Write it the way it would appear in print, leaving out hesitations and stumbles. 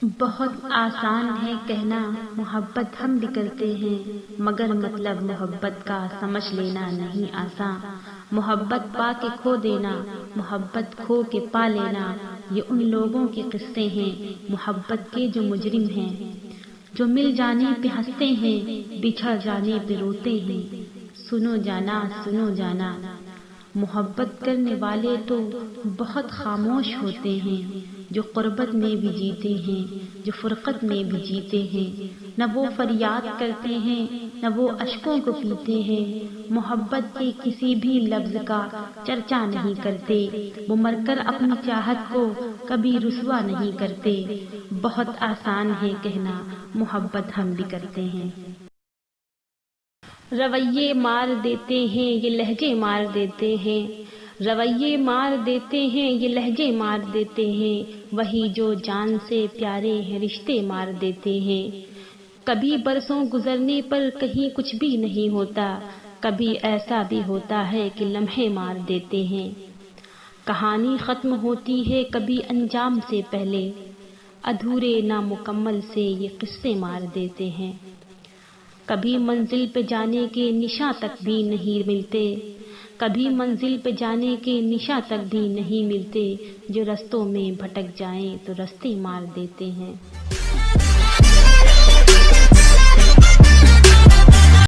بہت آسان ہے کہنا محبت ہم بھی کرتے ہیں، مگر مطلب محبت کا سمجھ لینا نہیں آسان۔ محبت پا کے کھو دینا، محبت کھو کے پا لینا، یہ ان لوگوں کے قصے ہیں محبت کے جو مجرم ہیں، جو مل جانے پہ ہنستے ہیں، بچھڑ جانے پہ روتے ہیں۔ سنو جانا سنو جانا، محبت کرنے والے تو بہت خاموش ہوتے ہیں، جو قربت میں بھی جیتے ہیں، جو فرقت میں بھی جیتے ہیں۔ نہ وہ فریاد کرتے ہیں، نہ وہ اشکوں کو پیتے ہیں، محبت کے کسی بھی لفظ کا چرچا نہیں کرتے، وہ مر کر اپنی چاہت کو کبھی رسوا نہیں کرتے۔ بہت آسان ہے کہنا محبت ہم بھی کرتے ہیں۔ رویے مار دیتے ہیں یہ لہجے مار دیتے ہیں، رویے مار دیتے ہیں یہ لہجے مار دیتے ہیں، وہی جو جان سے پیارے ہیں رشتے مار دیتے ہیں۔ کبھی برسوں گزرنے پر کہیں کچھ بھی نہیں ہوتا، کبھی ایسا بھی ہوتا ہے کہ لمحے مار دیتے ہیں۔ کہانی ختم ہوتی ہے کبھی انجام سے پہلے، ادھورے نامکمل سے یہ قصے مار دیتے ہیں۔ کبھی منزل پہ جانے کے نشاں تک بھی نہیں ملتے، کبھی منزل پہ جانے کے نشاں تک بھی نہیں ملتے، جو رستوں میں بھٹک جائیں تو رستے مار دیتے ہیں۔